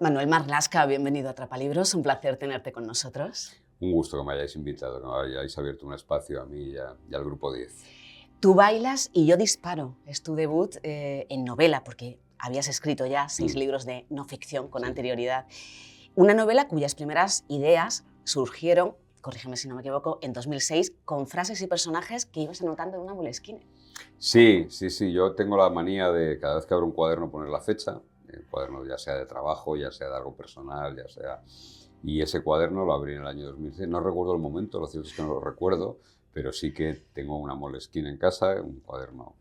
Manuel Marlaska, bienvenido a Atrapalibros, un placer tenerte con nosotros. Un gusto que me hayáis invitado, que me hayáis abierto un espacio a mí y al Grupo 10. Tú bailas y yo disparo. Es tu debut en novela, porque habías escrito ya 6 libros de no ficción con anterioridad. Una novela cuyas primeras ideas surgieron, corrígeme si no me equivoco, en 2006, con frases y personajes que ibas anotando en una Moleskine. Sí, yo tengo la manía de cada vez que abro un cuaderno poner la fecha, el cuaderno ya sea de trabajo, ya sea de algo personal, ya sea... Y ese cuaderno lo abrí en el año 2006, no recuerdo el momento, lo cierto es que no lo recuerdo, pero sí que tengo una Moleskine en casa, un cuaderno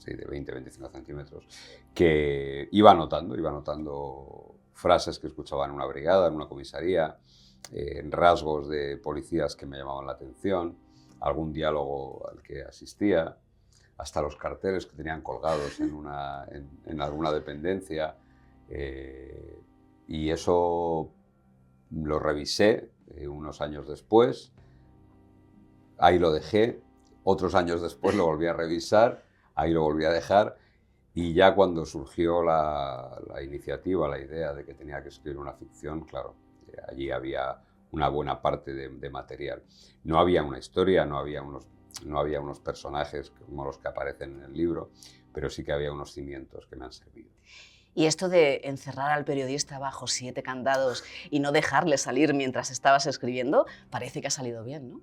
de 20-25 centímetros, que iba anotando frases que escuchaba en una brigada, en una comisaría, rasgos de policías que me llamaban la atención, algún diálogo al que asistía, hasta los carteles que tenían colgados en alguna dependencia. Y eso lo revisé unos años después, ahí lo dejé, otros años después lo volví a revisar, ahí lo volví a dejar, y ya cuando surgió la iniciativa, la idea de que tenía que escribir una ficción, claro, allí había una buena parte de material. No había una historia, no había unos personajes como los que aparecen en el libro, pero sí que había unos cimientos que me han servido. Y esto de encerrar al periodista bajo 7 candados y no dejarle salir mientras estabas escribiendo, parece que ha salido bien, ¿no?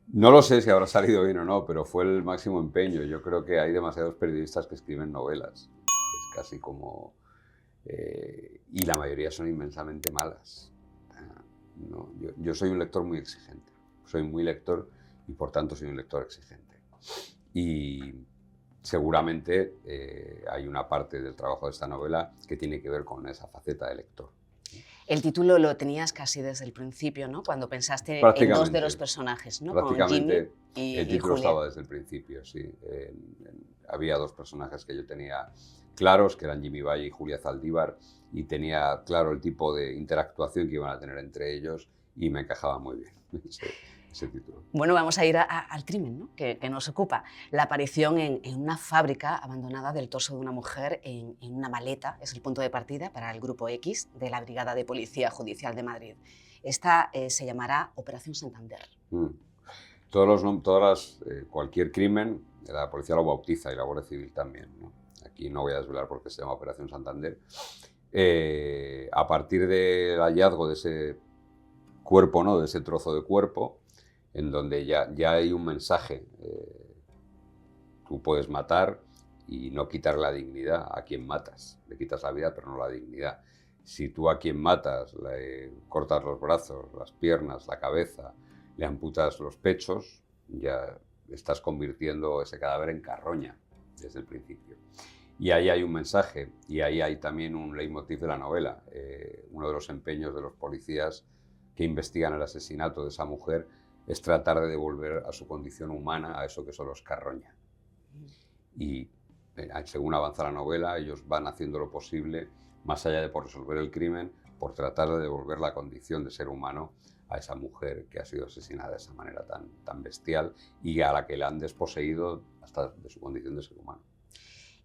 No lo sé si habrá salido bien o no, pero fue el máximo empeño. Yo creo que hay demasiados periodistas que escriben novelas. Es casi como... y la mayoría son inmensamente malas. No, yo soy un lector muy exigente. Soy muy lector y por tanto soy un lector exigente. Y seguramente hay una parte del trabajo de esta novela que tiene que ver con esa faceta de lector. El título lo tenías casi desde el principio, ¿no? Cuando pensaste en 2 de los personajes, ¿no? Con Jimmy y el título Julia. estaba desde el principio, sí. Había 2 personajes que yo tenía claros, que eran Jimmy Valle y Julia Zaldívar, y tenía claro el tipo de interactuación que iban a tener entre ellos y me encajaba muy bien ese título. Bueno, vamos a ir al crimen, ¿no? que nos ocupa. La aparición en una fábrica abandonada del torso de una mujer en una maleta es el punto de partida para el Grupo X de la Brigada de Policía Judicial de Madrid. Esta se llamará Operación Santander. Cualquier crimen, la policía lo bautiza y la Guardia Civil también, ¿no? Aquí no voy a desvelar por qué se llama Operación Santander. A partir del hallazgo de ese cuerpo, ¿no? De ese trozo de cuerpo, en donde ya hay un mensaje. Tú puedes matar y no quitar la dignidad a quien matas. Le quitas la vida, pero no la dignidad. Si tú a quien matas le cortas los brazos, las piernas, la cabeza, le amputas los pechos, ya estás convirtiendo ese cadáver en carroña desde el principio. Y ahí hay un mensaje, y ahí hay también un leitmotiv de la novela. Uno de los empeños de los policías que investigan el asesinato de esa mujer es tratar de devolver a su condición humana a eso que solo es carroña. Y según avanza la novela, ellos van haciendo lo posible, más allá de por resolver el crimen, por tratar de devolver la condición de ser humano a esa mujer que ha sido asesinada de esa manera tan bestial y a la que le han desposeído hasta de su condición de ser humano.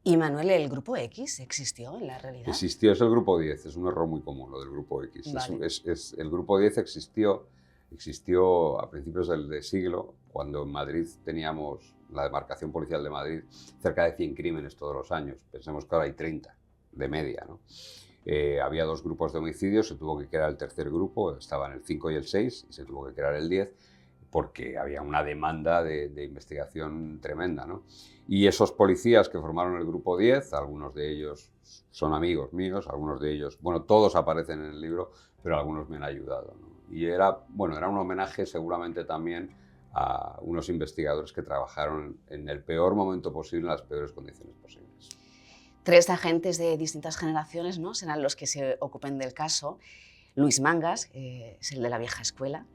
Y Manuel, ¿el Grupo X existió en la realidad? Existió, es el Grupo 10, es un error muy común lo del Grupo X. Vale. El Grupo 10 existió a principios del siglo, cuando en Madrid teníamos la demarcación policial de Madrid, cerca de 100 crímenes todos los años. Pensemos que ahora hay 30 de media, ¿no? Había 2 grupos de homicidios, se tuvo que crear el tercer grupo, estaban el 5 y el 6, y se tuvo que crear el 10, porque había una demanda de investigación tremenda, ¿no? Y esos policías que formaron el Grupo 10, algunos de ellos son amigos míos, algunos de ellos, bueno, todos aparecen en el libro, pero algunos me han ayudado, ¿no? Y era un homenaje seguramente también a unos investigadores que trabajaron en el peor momento posible, en las peores condiciones posibles. 3 agentes de distintas generaciones, ¿no? Serán los que se ocupen del caso. Luis Mangas, es el de la vieja escuela.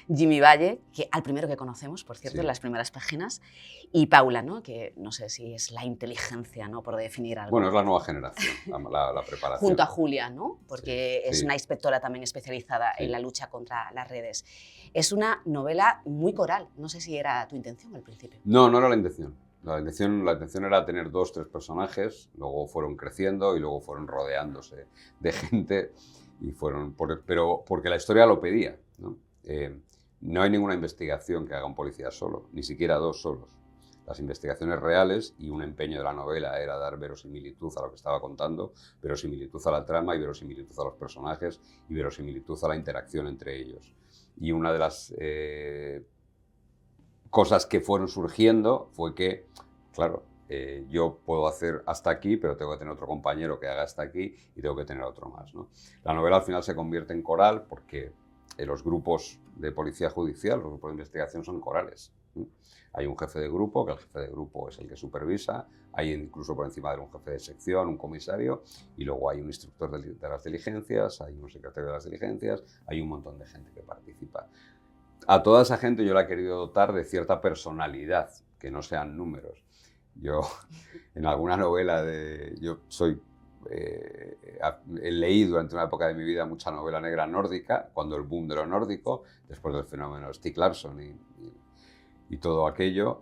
Jimmy Valle, que al primero que conocemos, por cierto, Sí. en las primeras páginas. Y Paula, ¿no? Que no sé si es la inteligencia, ¿no? Por definir algo. Bueno, es la nueva generación, la preparación. Junto a Julia, ¿no? Porque Sí, es sí. una inspectora también especializada en la lucha contra las redes. Es una novela muy coral. No sé si era tu intención al principio. No era la intención. La intención era tener 2 o 3 personajes, luego fueron creciendo y luego fueron rodeándose de gente, pero porque la historia lo pedía, ¿no? No hay ninguna investigación que haga un policía solo, ni siquiera 2 solos. Las investigaciones reales, y un empeño de la novela era dar verosimilitud a lo que estaba contando, verosimilitud a la trama y verosimilitud a los personajes y verosimilitud a la interacción entre ellos. Y una de las cosas que fueron surgiendo fue que, claro, yo puedo hacer hasta aquí, pero tengo que tener otro compañero que haga hasta aquí y tengo que tener otro más, ¿no? La novela al final se convierte en coral porque los grupos de policía judicial, los grupos de investigación son corales. Hay un jefe de grupo, que el jefe de grupo es el que supervisa, hay incluso por encima de un jefe de sección, un comisario, y luego hay un instructor de las diligencias, hay un secretario de las diligencias, hay un montón de gente que participa. A toda esa gente yo la he querido dotar de cierta personalidad, que no sean números. Yo, en alguna novela he leído durante una época de mi vida mucha novela negra nórdica, cuando el boom de lo nórdico, después del fenómeno Stieg Larsson y todo aquello,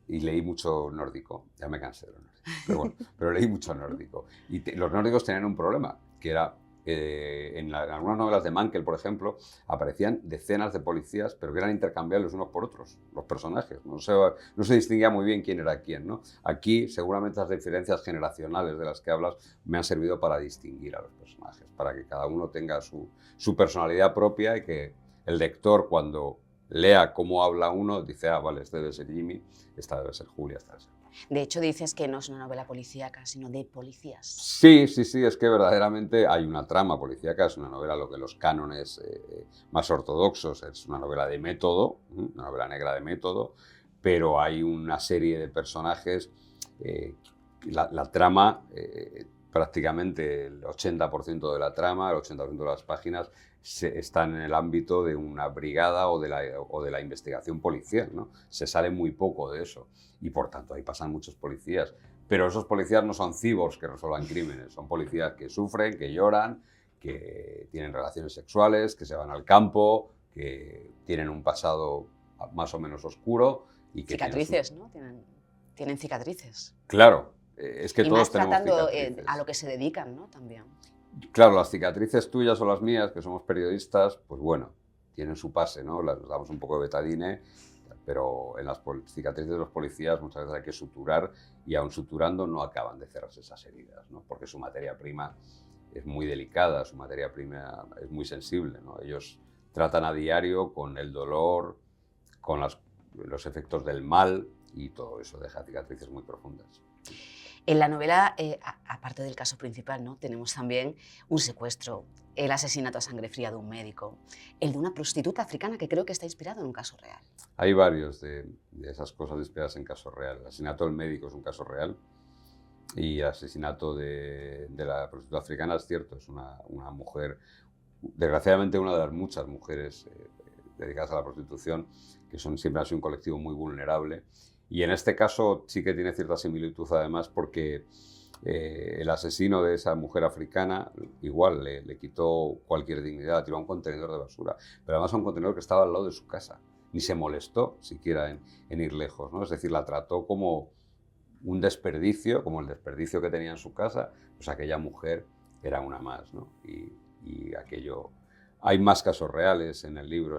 y leí mucho nórdico, ya me cansé de lo nórdico, pero bueno, pero leí mucho nórdico. Y los nórdicos tenían un problema, que era, en algunas novelas de Mankell, por ejemplo, aparecían decenas de policías, pero que eran intercambiables unos por otros, los personajes. No se distinguía muy bien quién era quién, ¿no? Aquí, seguramente las diferencias generacionales de las que hablas me han servido para distinguir a los personajes, para que cada uno tenga su personalidad propia y que el lector, cuando lea cómo habla uno, dice, ah, vale, este debe ser Jimmy, esta debe ser Julia, esta debe ser... De hecho, dices que no es una novela policíaca, sino de policías. Sí, es que verdaderamente hay una trama policíaca, es una novela, lo que los cánones más ortodoxos, es una novela de método, una novela negra de método, pero hay una serie de personajes, la trama, prácticamente el 80% de la trama, el 80% de las páginas, están en el ámbito de una brigada o de la investigación policial, ¿no? Se sale muy poco de eso y por tanto ahí pasan muchos policías, pero esos policías no son cyborgs que resuelvan crímenes, son policías que sufren, que lloran, que tienen relaciones sexuales, que se van al campo, que tienen un pasado más o menos oscuro y que cicatrices, ¿no? Tienen cicatrices. Claro, es que y todos más tenemos tratando cicatrices. A lo que se dedican, ¿no? También. Claro, las cicatrices tuyas o las mías, que somos periodistas, pues bueno, tienen su pase, ¿no? Las damos un poco de betadine, pero en las cicatrices de los policías muchas veces hay que suturar y aun suturando no acaban de cerrarse esas heridas, ¿no? Porque su materia prima es muy delicada, su materia prima es muy sensible, ¿no? Ellos tratan a diario con el dolor, con los efectos del mal y todo eso deja cicatrices muy profundas. En la novela, aparte del caso principal, ¿no? Tenemos también un secuestro, el asesinato a sangre fría de un médico, el de una prostituta africana que creo que está inspirado en un caso real. Hay varios de esas cosas inspiradas en caso real. El asesinato del médico es un caso real y el asesinato de la prostituta africana es cierto, es una mujer, desgraciadamente una de las muchas mujeres dedicadas a la prostitución, que siempre ha sido un colectivo muy vulnerable. Y en este caso sí que tiene cierta similitud además porque el asesino de esa mujer africana igual le quitó cualquier dignidad, la tiró a un contenedor de basura, pero además a un contenedor que estaba al lado de su casa. Ni se molestó siquiera en ir lejos, ¿no? Es decir, la trató como un desperdicio, como el desperdicio que tenía en su casa, pues aquella mujer era una más, ¿no? Y aquello... Hay más casos reales en el libro,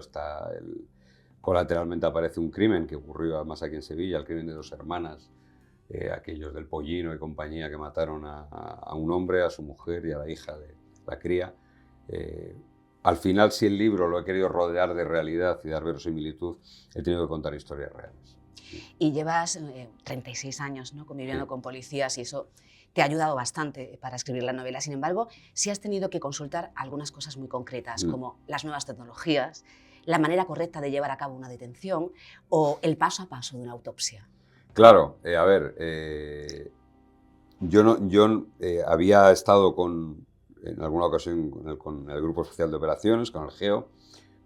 colateralmente aparece un crimen que ocurrió además aquí en Sevilla, el crimen de 2 hermanas, aquellos del Pollino y compañía que mataron a un hombre, a su mujer y a la hija de la cría. Al final, si el libro lo he querido rodear de realidad y dar verosimilitud, he tenido que contar historias reales. Y llevas 36 años, ¿no? Conviviendo con policías y eso te ha ayudado bastante para escribir la novela. Sin embargo, sí has tenido que consultar algunas cosas muy concretas, como las nuevas tecnologías, la manera correcta de llevar a cabo una detención o el paso a paso de una autopsia. Claro, a ver, yo había estado en alguna ocasión con el Grupo Especial de Operaciones, con el GEO,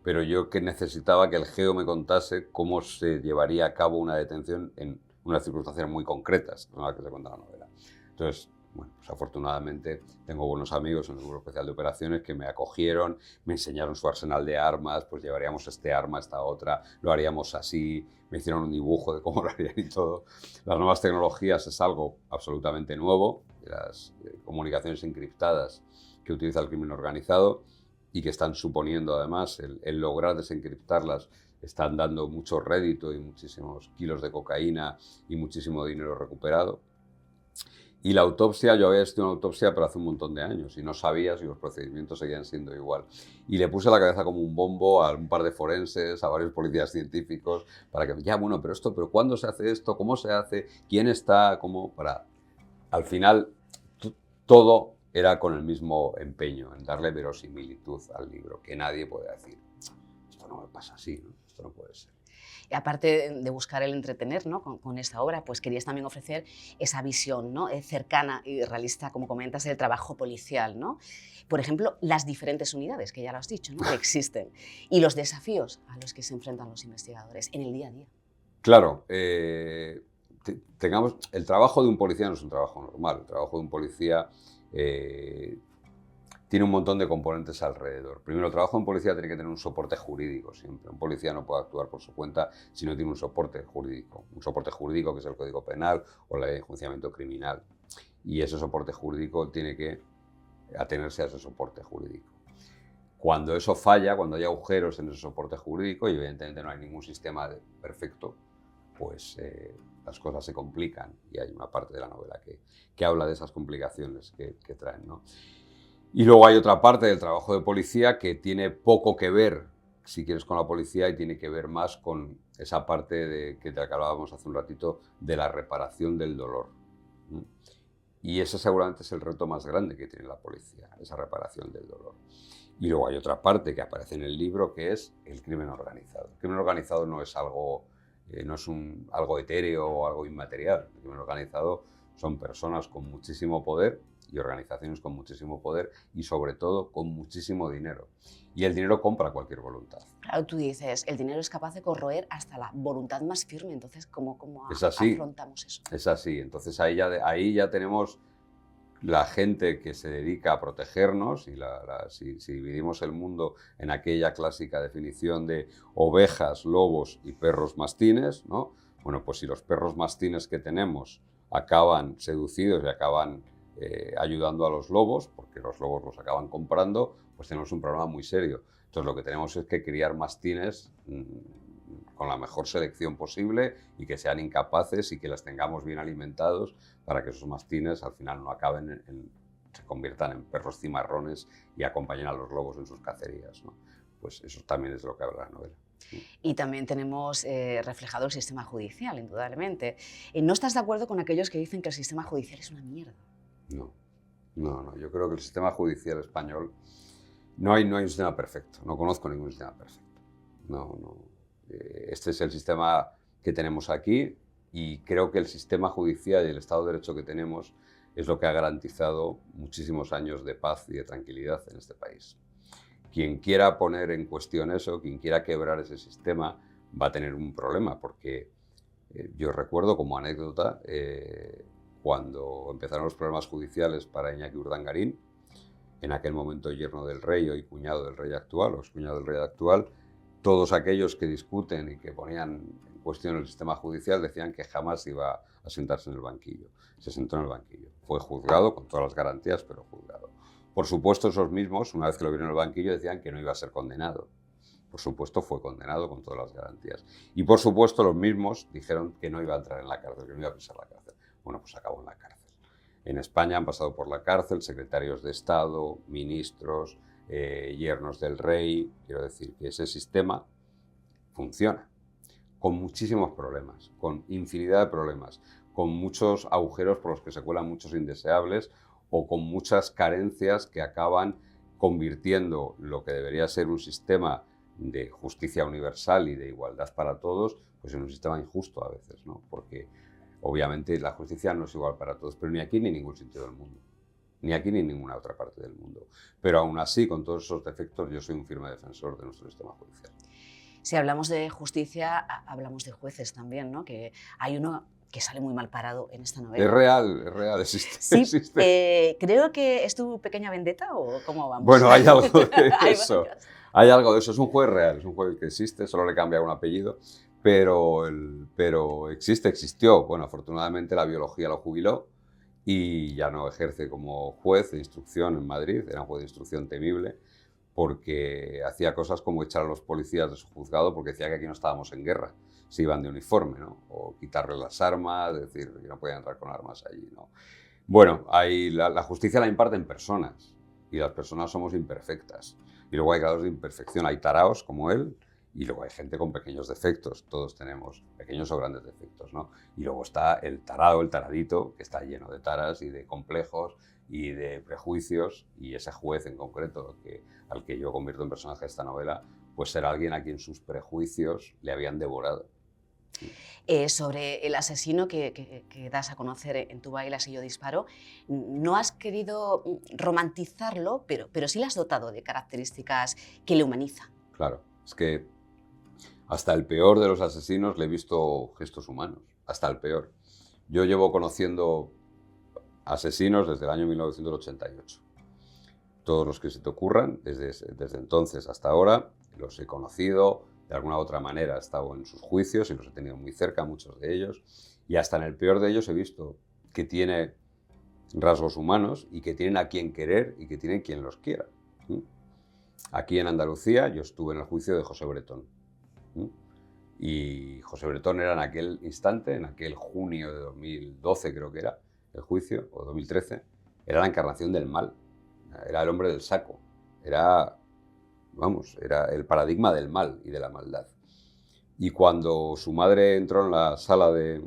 pero yo que necesitaba que el GEO me contase cómo se llevaría a cabo una detención en unas circunstancias muy concretas, que son las que se cuenta en la novela. Entonces, Bueno, pues afortunadamente tengo buenos amigos en el Grupo Especial de Operaciones que me acogieron, me enseñaron su arsenal de armas, pues llevaríamos este arma, esta otra, lo haríamos así, me hicieron un dibujo de cómo lo harían y todo. Las nuevas tecnologías es algo absolutamente nuevo, las comunicaciones encriptadas que utiliza el crimen organizado y que están suponiendo además el lograr desencriptarlas, están dando mucho rédito y muchísimos kilos de cocaína y muchísimo dinero recuperado. Y la autopsia, yo había hecho una autopsia pero hace un montón de años y no sabía si los procedimientos seguían siendo igual. Y le puse la cabeza como un bombo a un par de forenses, a varios policías científicos, para que, ya, bueno, pero ¿cuándo se hace esto? ¿Cómo se hace? ¿Quién está? ¿Cómo? Para, al final, todo era con el mismo empeño, en darle verosimilitud al libro, que nadie puede decir, esto no me pasa así, ¿no? Esto no puede ser. Y aparte de buscar el entretener, ¿no? con esta obra, pues querías también ofrecer esa visión, ¿no? Cercana y realista, como comentas, del trabajo policial, ¿no? Por ejemplo, las diferentes unidades, que ya lo has dicho, ¿no? que existen, y los desafíos a los que se enfrentan los investigadores en el día a día. Claro, tengamos, el trabajo de un policía no es un trabajo normal. El trabajo de un policía tiene un montón de componentes alrededor. Primero, el trabajo de un policía tiene que tener un soporte jurídico siempre. Un policía no puede actuar por su cuenta si no tiene un soporte jurídico. Un soporte jurídico que es el Código Penal o la Ley de Enjuiciamiento Criminal. Y ese soporte jurídico tiene que atenerse a ese soporte jurídico. Cuando eso falla, cuando hay agujeros en ese soporte jurídico, y evidentemente no hay ningún sistema perfecto, pues las cosas se complican. Y hay una parte de la novela que habla de esas complicaciones que traen, ¿no? Y luego hay otra parte del trabajo de policía que tiene poco que ver, si quieres, con la policía y tiene que ver más con esa parte de la que hablábamos hace un ratito, de la reparación del dolor. Y ese seguramente es el reto más grande que tiene la policía, esa reparación del dolor. Y luego hay otra parte que aparece en el libro, que es el crimen organizado. El crimen organizado no es algo, algo etéreo o algo inmaterial. El crimen organizado son personas con muchísimo poder y organizaciones con muchísimo poder y sobre todo con muchísimo dinero. Y el dinero compra cualquier voluntad. Claro, tú dices, el dinero es capaz de corroer hasta la voluntad más firme, entonces, ¿cómo afrontamos eso? Es así, entonces ahí ya tenemos la gente que se dedica a protegernos, y si dividimos el mundo en aquella clásica definición de ovejas, lobos y perros mastines, ¿no? Bueno, pues si los perros mastines que tenemos acaban seducidos y acaban ayudando a los lobos, porque los lobos los acaban comprando, pues tenemos un problema muy serio. Entonces lo que tenemos es que criar mastines con la mejor selección posible y que sean incapaces y que las tengamos bien alimentados para que esos mastines al final no acaben se conviertan en perros cimarrones y acompañen a los lobos en sus cacerías, ¿no? Pues eso también es de lo que habla la novela. Y también tenemos reflejado el sistema judicial, indudablemente. ¿No estás de acuerdo con aquellos que dicen que el sistema judicial es una mierda? No, yo creo que el sistema judicial español no hay un sistema perfecto, no conozco ningún sistema perfecto. Este es el sistema que tenemos aquí y creo que el sistema judicial y el Estado de Derecho que tenemos es lo que ha garantizado muchísimos años de paz y de tranquilidad en este país. Quien quiera poner en cuestión eso, quien quiera quebrar ese sistema, va a tener un problema, porque yo recuerdo como anécdota cuando empezaron los problemas judiciales para Iñaki Urdangarín, en aquel momento yerno del rey, hoy cuñado del rey actual, o excuñado del rey actual, todos aquellos que discuten y que ponían en cuestión el sistema judicial decían que jamás iba a sentarse en el banquillo. Se sentó en el banquillo. Fue juzgado con todas las garantías, pero juzgado. Por supuesto, esos mismos, una vez que lo vieron en el banquillo, decían que no iba a ser condenado. Por supuesto, fue condenado con todas las garantías. Y por supuesto, los mismos dijeron que no iba a entrar en la cárcel, que no iba a pisar la cárcel. Bueno, pues acabó en la cárcel. En España han pasado por la cárcel secretarios de Estado, ministros, yernos del rey. Quiero decir que ese sistema funciona, con muchísimos problemas, con infinidad de problemas, con muchos agujeros por los que se cuelan muchos indeseables o con muchas carencias que acaban convirtiendo lo que debería ser un sistema de justicia universal y de igualdad para todos, pues en un sistema injusto a veces, ¿no? Porque obviamente la justicia no es igual para todos, pero ni aquí ni en ningún sitio del mundo. Ni aquí ni en ninguna otra parte del mundo. Pero aún así, con todos esos defectos, yo soy un firme defensor de nuestro sistema judicial. Si hablamos de justicia, hablamos de jueces también, ¿no? Que hay uno que sale muy mal parado en esta Es novela. real, existe. Sí, existe. creo que es tu pequeña vendetta o cómo vamos. Bueno, hay algo de Hay eso. varias. Hay algo de eso. Es un juez real, es un juez que existe, solo le cambia un apellido, pero, pero existió. Bueno, afortunadamente la biología lo jubiló y ya no ejerce como juez de instrucción en Madrid. Era un juez de instrucción temible porque hacía cosas como echar a los policías de su juzgado porque decía que aquí no estábamos en guerra, se iban de uniforme, ¿no? O quitarles las armas, decir que no podían entrar con armas allí, ¿no? Bueno, la justicia la imparten personas y las personas somos imperfectas. Y luego hay grados de imperfección, hay taraos como él y luego hay gente con pequeños defectos, todos tenemos pequeños o grandes defectos, ¿no? Y luego está el tarado, el taradito, que está lleno de taras y de complejos y de prejuicios, y ese juez en concreto al que yo convierto en personaje de esta novela, pues será alguien a quien sus prejuicios le habían devorado. Sobre el asesino que das a conocer en Tu bailas y yo disparo, no has querido romantizarlo, pero sí le has dotado de características que le humanizan. Claro, es que hasta el peor de los asesinos le he visto gestos humanos, hasta el peor. Yo llevo conociendo asesinos desde el año 1988. Todos los que se te ocurran, desde entonces hasta ahora, los he conocido, de alguna u otra manera he estado en sus juicios y los he tenido muy cerca, muchos de ellos, y hasta en el peor de ellos he visto que tiene rasgos humanos y que tienen a quien querer y que tienen quien los quiera. Aquí en Andalucía yo estuve en el juicio de José Bretón. Y José Bretón era en aquel instante, en aquel junio de 2012 creo que era el juicio, o 2013, era la encarnación del mal, era el hombre del saco, era el paradigma del mal y de la maldad. Y cuando su madre entró en la sala de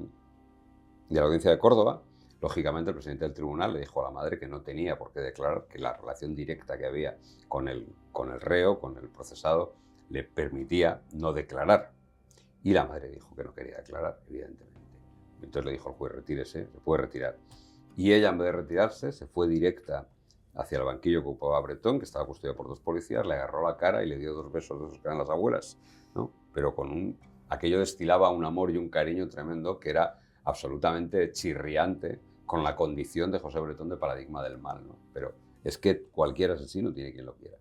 la audiencia de Córdoba, lógicamente el presidente del tribunal le dijo a la madre que no tenía por qué declarar, que la relación directa que había con el reo, con el procesado, le permitía no declarar. Y la madre dijo que no quería declarar, evidentemente. Entonces le dijo al juez, retírese, se puede retirar. Y ella, en vez de retirarse, se fue directa hacia el banquillo que ocupaba Bretón, que estaba custodiado por 2 policías, le agarró la cara y le dio 2 besos de esos que eran las abuelas, ¿no? Pero aquello destilaba un amor y un cariño tremendo que era absolutamente chirriante con la condición de José Bretón de paradigma del mal, ¿no? Pero es que cualquier asesino tiene quien lo quiera.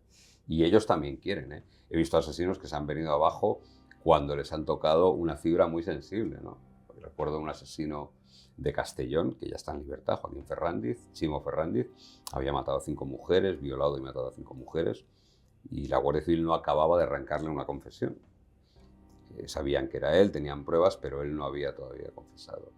Y ellos también quieren, ¿eh? He visto asesinos que se han venido abajo cuando les han tocado una fibra muy sensible, ¿no? Porque recuerdo un asesino de Castellón, que ya está en libertad, Joaquín Ferrandiz, Chimo Ferrandiz, había matado a 5 mujeres, violado y matado a 5 mujeres, y la Guardia Civil no acababa de arrancarle una confesión. Sabían que era él, tenían pruebas, pero él no había todavía confesado.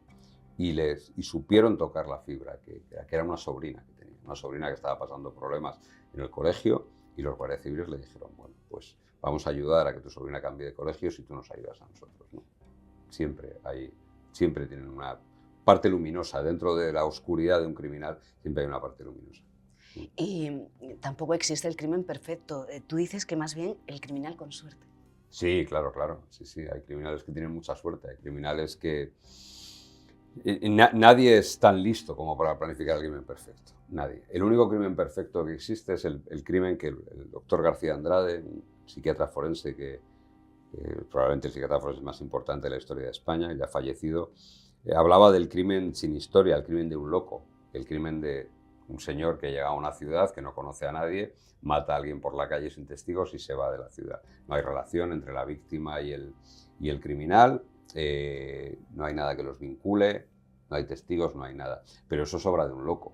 Y supieron tocar la fibra, que era una sobrina que tenía, una sobrina que estaba pasando problemas en el colegio, y los guardias civiles le dijeron, bueno, pues vamos a ayudar a que tu sobrina cambie de colegio si tú nos ayudas a nosotros, ¿no? Siempre tienen una parte luminosa. Dentro de la oscuridad de un criminal siempre hay una parte luminosa. Y tampoco existe el crimen perfecto. Tú dices que más bien el criminal con suerte. Sí, claro. Sí, hay criminales que tienen mucha suerte. Hay criminales que... Nadie es tan listo como para planificar el crimen perfecto. Nadie. El único crimen perfecto que existe es el crimen que el doctor García Andrade, un psiquiatra forense que probablemente el psiquiatra forense más importante de la historia de España, ya fallecido, hablaba del crimen sin historia, el crimen de un loco, el crimen de un señor que llega a una ciudad que no conoce a nadie, mata a alguien por la calle sin testigos y se va de la ciudad. No hay relación entre la víctima y el criminal, no hay nada que los vincule, no hay testigos, no hay nada. Pero eso es obra de un loco.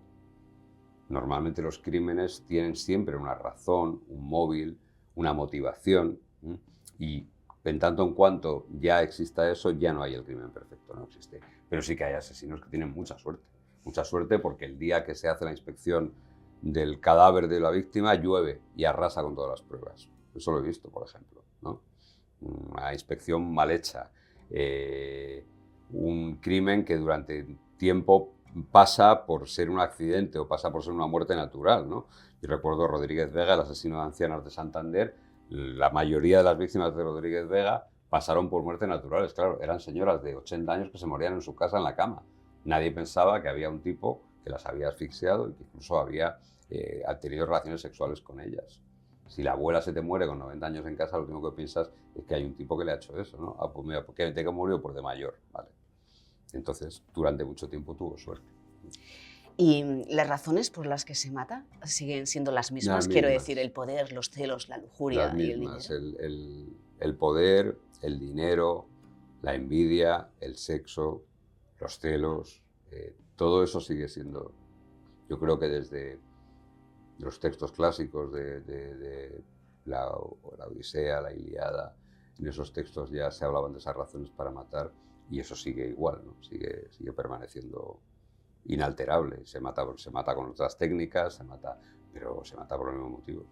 Normalmente los crímenes tienen siempre una razón, un móvil, una motivación, y en tanto en cuanto ya exista eso, ya no hay el crimen perfecto, no existe. Pero sí que hay asesinos que tienen mucha suerte porque el día que se hace la inspección del cadáver de la víctima llueve y arrasa con todas las pruebas. Eso lo he visto, por ejemplo, ¿no? Una inspección mal hecha, un crimen que durante tiempo pasa por ser un accidente o pasa por ser una muerte natural, ¿no? Yo recuerdo Rodríguez Vega, el asesino de ancianas de Santander. La mayoría de las víctimas de Rodríguez Vega pasaron por muertes naturales, claro, eran señoras de 80 años que se morían en su casa en la cama. Nadie pensaba que había un tipo que las había asfixiado y que incluso había tenido relaciones sexuales con ellas. Si la abuela se te muere con 90 años en casa, lo único que piensas es que hay un tipo que le ha hecho eso, ¿no? Ah, pues mira, ¿de qué murió? Pues de mayor, ¿vale? Entonces, durante mucho tiempo tuvo suerte. ¿Y las razones por las que se mata siguen siendo las mismas? Las Quiero mismas. decir, el poder, los celos, la Las lujuria y el mismas, dinero. el poder, el dinero, la envidia, el sexo, los celos, todo eso sigue siendo, yo creo que desde los textos clásicos de la Odisea, la Ilíada, en esos textos ya se hablaban de esas razones para matar y eso sigue igual, ¿no? Sigue permaneciendo inalterable. Se mata con otras técnicas, pero se mata por los mismos motivos.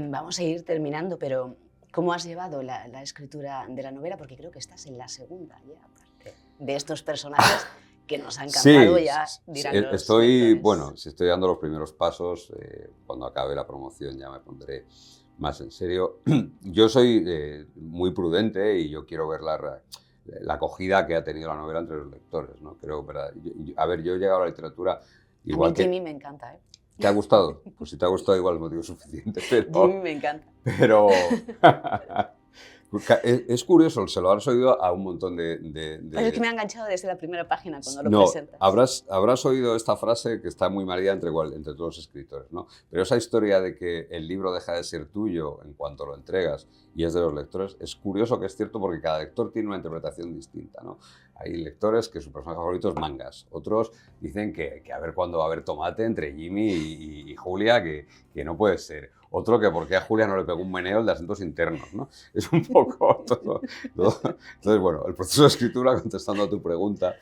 Vamos a ir terminando, pero ¿cómo has llevado la escritura de la novela? Porque creo que estás en la segunda ya, aparte de estos personajes que nos han encantado, Sí, ya dirán los lectores. bueno, si estoy dando los primeros pasos, cuando acabe la promoción ya me pondré más en serio. Yo soy muy prudente y yo quiero ver la acogida que ha tenido la novela entre los lectores, ¿no? Creo, ¿verdad? A ver, yo he llegado a la literatura igual a mí Jimmy me encanta, ¿eh? ¿Te ha gustado? Pues si te ha gustado igual es motivo suficiente, Jimmy me encanta. pero es curioso, se lo habrás oído a un montón Pues es que me ha enganchado desde la primera página cuando lo No, presentas. habrás oído esta frase que está muy marida entre todos los escritores, ¿no? Pero esa historia de que el libro deja de ser tuyo en cuanto lo entregas y es de los lectores, es curioso que es cierto porque cada lector tiene una interpretación distinta, ¿no? Hay lectores que su personaje favorito es Mangas, otros dicen que a ver cuándo va a haber tomate entre Jimmy y Julia, que no puede ser. Otro que por qué a Julia no le pegó un meneo el de asuntos internos, ¿no? Es un poco todo. Entonces, bueno, el proceso de escritura, contestando a tu pregunta,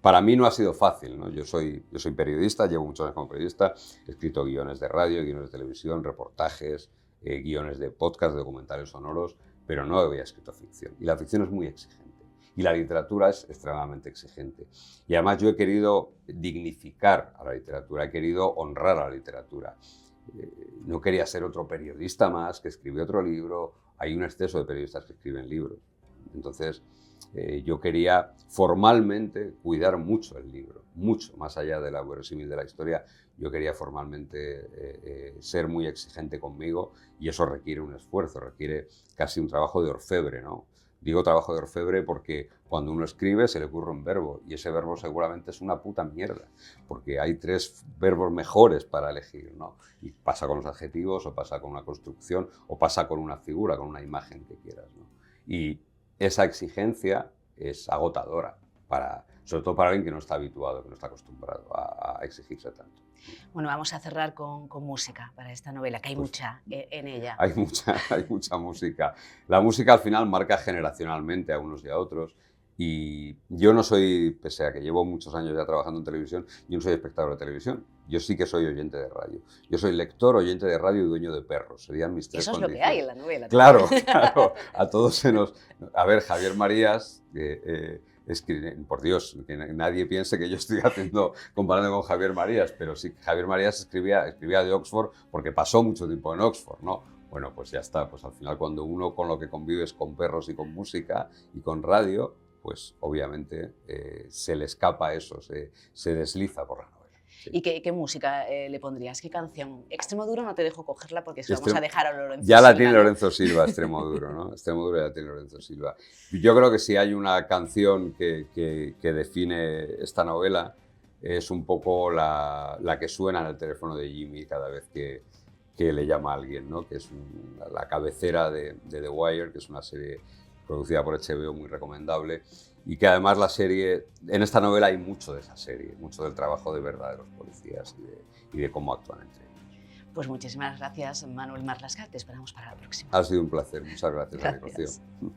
para mí no ha sido fácil, ¿no? Yo soy periodista, llevo muchos años como periodista, he escrito guiones de radio, guiones de televisión, reportajes, guiones de podcast, de documentales sonoros, pero no había escrito ficción. Y la ficción es muy exigente. Y la literatura es extremadamente exigente. Y además yo he querido dignificar a la literatura, he querido honrar a la literatura. No quería ser otro periodista más que escribe otro libro. Hay un exceso de periodistas que escriben libros. Entonces, yo quería formalmente cuidar mucho el libro, mucho, más allá de la verosímil de la historia. Yo quería formalmente ser muy exigente conmigo y eso requiere un esfuerzo, requiere casi un trabajo de orfebre, ¿no? Digo trabajo de orfebre porque cuando uno escribe se le ocurre un verbo y ese verbo seguramente es una puta mierda, porque hay 3 verbos mejores para elegir, ¿no? Y pasa con los adjetivos, o pasa con una construcción, o pasa con una figura, con una imagen que quieras, ¿no? Y esa exigencia es agotadora, sobre todo para alguien que no está habituado, que no está acostumbrado a exigirse tanto. Bueno, vamos a cerrar con música para esta novela, que hay mucha en ella. Hay mucha música. La música al final marca generacionalmente a unos y a otros. Y yo no soy, pese a que llevo muchos años ya trabajando en televisión, yo no soy espectador de televisión. Yo sí que soy oyente de radio. Yo soy lector, oyente de radio y dueño de perros. Serían mis 3 Eso condiciones. Es lo que hay en la novela. Claro, claro. A todos se nos... A ver, Javier Marías... por Dios, que nadie piense que yo estoy comparando con Javier Marías, pero sí, Javier Marías escribía de Oxford porque pasó mucho tiempo en Oxford, ¿no? Bueno, pues ya está, pues al final cuando uno con lo que convives con perros y con música y con radio, pues obviamente se le escapa eso, se desliza por la novela. Sí. ¿Y qué música le pondrías? ¿Qué canción? Extremoduro no te dejo cogerla porque se vamos a dejar a Lorenzo Ya Silva, la tiene Lorenzo Silva, Extremoduro, ¿no? Extremoduro ya tiene Lorenzo Silva. Yo creo que si hay una canción que define esta novela, es un poco la que suena en el teléfono de Jimmy cada vez que le llama a alguien, ¿no? Que es la cabecera de The Wire, que es una serie producida por HBO muy recomendable. Y que además la serie, en esta novela hay mucho de esa serie, mucho del trabajo de verdad de los policías y de cómo actúan entre ellos. Pues muchísimas gracias, Manuel Marlaska, te esperamos para la próxima. Ha sido un placer, muchas gracias. Rocío.